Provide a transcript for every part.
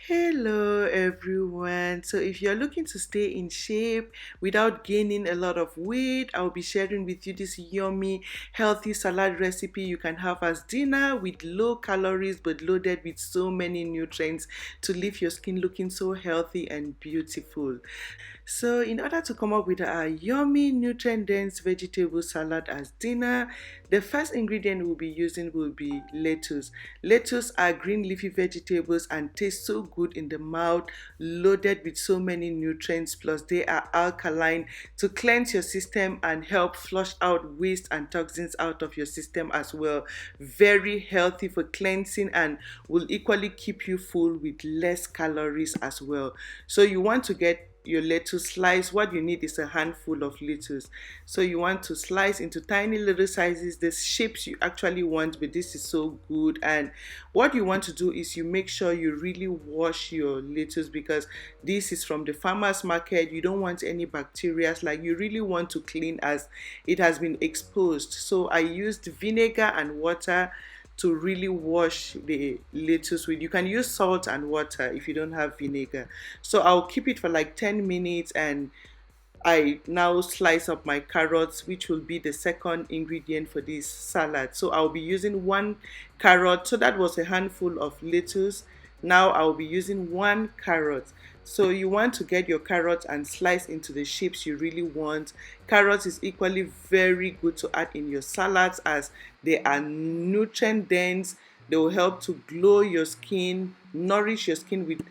Hello everyone. So if you're looking to stay in shape without gaining a lot of weight, I'll be sharing with you this yummy healthy salad recipe you can have as dinner with low calories but loaded with so many nutrients to leave your skin looking so healthy and beautiful. So, in order to come up with a yummy, nutrient dense vegetable salad as dinner, the first ingredient we'll be using will be lettuce. Lettuce are green leafy vegetables and taste so good in the mouth, loaded with so many nutrients, plus they are alkaline to cleanse your system and help flush out waste and toxins out of your system as well. Very healthy for cleansing and will equally keep you full with less calories as well. So, you want to get your lettuce slice. What you need is a handful of lettuce. So you want to slice into tiny little sizes, the shapes you actually want, but this is so good. And what you want to do is you make sure you really wash your lettuce, because this is from the farmers market. You don't want any bacteria, like you really want to clean as it has been exposed. So I used vinegar and water to really wash the lettuce with. You can use salt and water if you don't have vinegar. So I'll keep it for like 10 minutes, and I now slice up my carrots, which will be the second ingredient for this salad. So I'll be using one carrot. So that was a handful of lettuce. Now I'll be using one carrot. So you want to get your carrot and slice into the shapes you really want. Carrots is equally very good to add in your salads as they are nutrient dense. They will help to glow your skin, nourish your skin with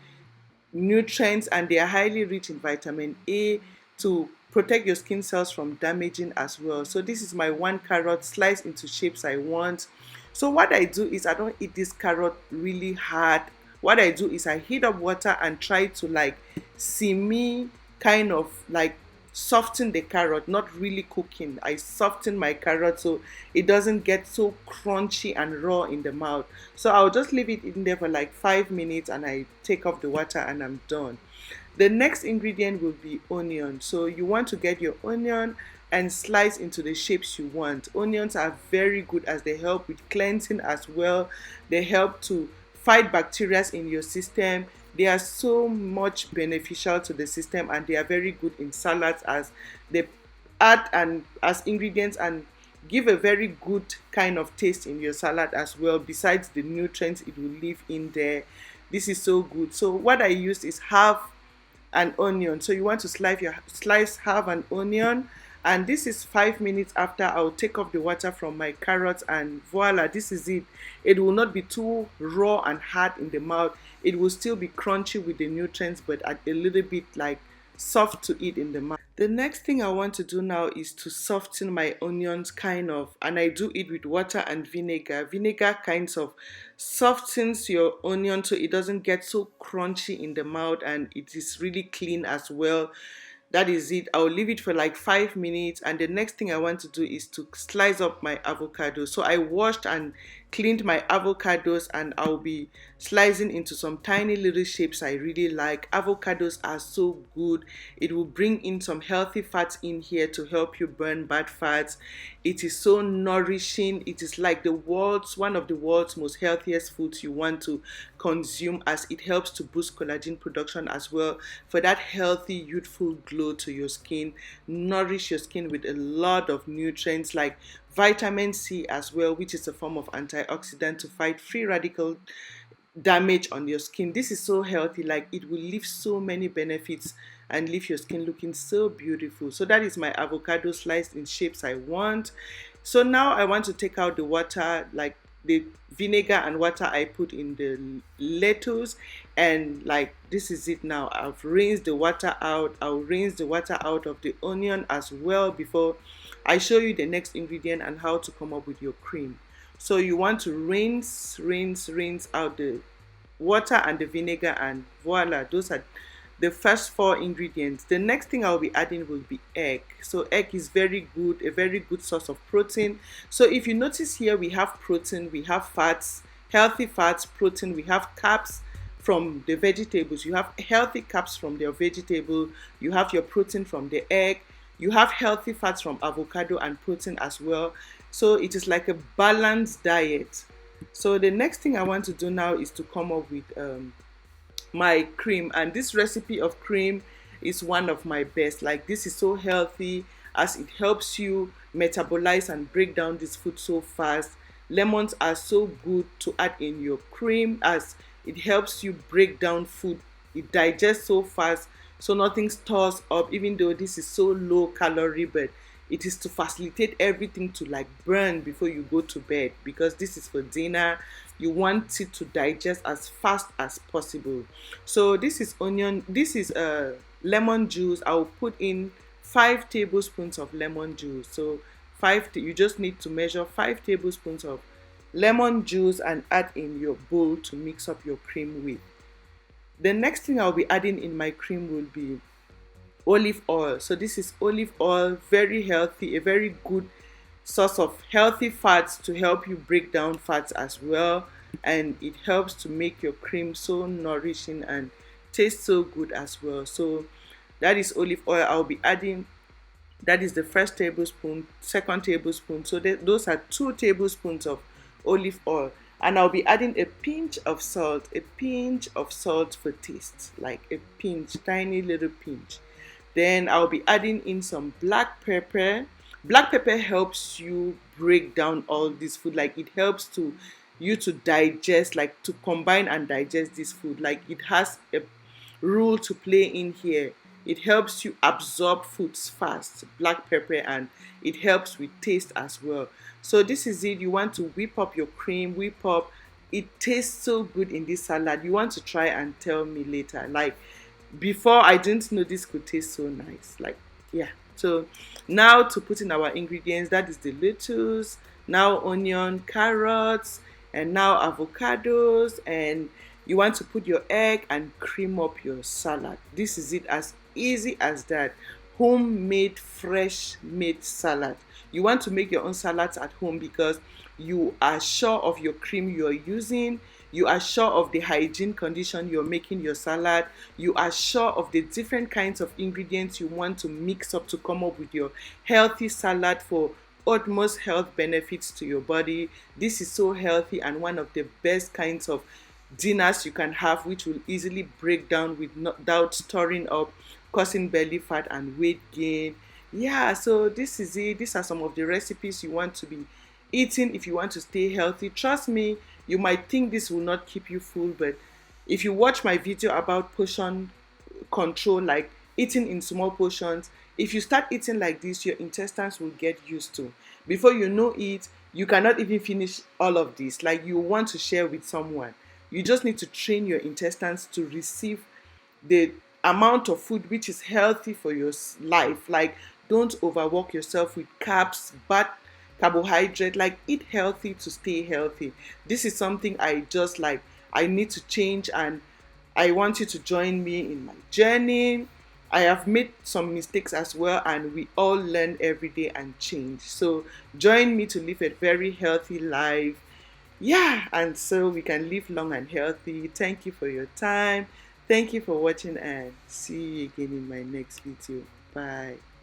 nutrients, and they are highly rich in vitamin A to protect your skin cells from damaging as well. So this is my one carrot sliced into shapes I want. So what I do is I don't eat this carrot really hard. What I do is I heat up water and try to like semi kind of like soften the carrot, not really cooking. I soften my carrot so it doesn't get so crunchy and raw in the mouth. So I'll just leave it in there for like 5 minutes and I take off the water and I'm done. The next ingredient will be onion. So you want to get your onion and slice into the shapes you want. Onions are very good as they help with cleansing as well. They help to fight bacteria in your system. They are so much beneficial to the system, and they are very good in salads as they add and as ingredients and give a very good kind of taste in your salad as well, besides the nutrients it will leave in there. This is so good. So what I used is half an onion. So you want to slice half an onion, and this is 5 minutes after I'll take off the water from my carrots, and voila, this is it. It will not be too raw and hard in the mouth. It will still be crunchy with the nutrients, but a little bit like soft to eat in the mouth. The next thing I want to do now is to soften my onions kind of, and I do it with water and vinegar. Vinegar kinds of softens your onion so it doesn't get so crunchy in the mouth, and it is really clean as well. That is it. I'll leave it for like 5 minutes, and the next thing I want to do is to slice up my avocado. So I washed and cleaned my avocados, and I'll be slicing into some tiny little shapes I really like. Avocados are so good. It will bring in some healthy fats in here to help you burn bad fats. It is so nourishing. It is like one of the world's most healthiest foods you want to consume, as it helps to boost collagen production as well for that healthy youthful glow to your skin. Nourish your skin with a lot of nutrients like vitamin C as well, which is a form of antioxidant to fight free radical damage on your skin. This is so healthy, like it will leave so many benefits and leave your skin looking so beautiful. So that is my avocado sliced in shapes I want. So now I want to take out the water, like the vinegar and water I put in the lettuce, and like this is it now. I've rinsed the water out. I'll rinse the water out of the onion as well before I show you the next ingredient and how to come up with your cream. So you want to rinse out the water and the vinegar, and voila, those are the first four ingredients. The next thing I'll be adding will be egg. So egg is very good, a very good source of protein. So if you notice here, we have protein, we have fats, healthy fats, protein, we have carbs from the vegetables. You have healthy carbs from the vegetable, you have your protein from the egg, you have healthy fats from avocado and protein as well. So it is like a balanced diet. So the next thing I want to do now is to come up with my cream. And this recipe of cream is one of my best. Like, this is so healthy as it helps you metabolize and break down this food so fast. Lemons are so good to add in your cream as it helps you break down food. It digests so fast, so nothing stores up, even though this is so low calorie, but it is to facilitate everything to like burn before you go to bed, because this is for dinner. You want it to digest as fast as possible. So this is onion, this is lemon juice. I'll put in 5 tablespoons of lemon juice. So you just need to measure 5 tablespoons of lemon juice and add in your bowl to mix up your cream with. The next thing I'll be adding in my cream will be olive oil. So this is olive oil, very healthy, a very good source of healthy fats to help you break down fats as well. And it helps to make your cream so nourishing and taste so good as well. So that is olive oil. I'll be adding, that is the first tablespoon, second tablespoon. So those are 2 tablespoons of olive oil. And I'll be adding a pinch of salt for taste, like a pinch, tiny little pinch. Then I'll be adding in some black pepper. Black pepper helps you break down all this food. Like, it helps to you to digest, like to combine and digest this food. Like, it has a role to play in here. It helps you absorb foods fast, black pepper, and it helps with taste as well. So this is it. You want to whip up your cream, whip up. It tastes so good in this salad. You want to try and tell me later. Like, before, I didn't know this could taste so nice. Like, yeah. So now to put in our ingredients. That is the lettuce, now onion, carrots, and now avocados. And you want to put your egg and cream up your salad. This is it, as easy as that. Homemade, fresh made salad. You want to make your own salads at home because you are sure of your cream you are using. You are sure of the hygiene condition you're making your salad. You are sure of the different kinds of ingredients you want to mix up to come up with your healthy salad for utmost health benefits to your body. This is so healthy and one of the best kinds of dinners you can have, which will easily break down without storing up, causing belly fat and weight gain. Yeah, so this is it. These are some of the recipes you want to be eating if you want to stay healthy. Trust me, you might think this will not keep you full, but if you watch my video about portion control, like eating in small portions, if you start eating like this, your intestines will get used to. Before you know it, you cannot even finish all of this. Like, you want to share with someone. You just need to train your intestines to receive the amount of food which is healthy for your life. Like, don't overwork yourself with carbs, bad carbohydrate. Like, eat healthy to stay healthy. This is something I need to change, and I want you to join me in my journey. I have made some mistakes as well, and we all learn every day and change. So join me to live a very healthy life. Yeah, and so we can live long and healthy. Thank you for your time. Thank you for watching, and see you again in my next video. Bye.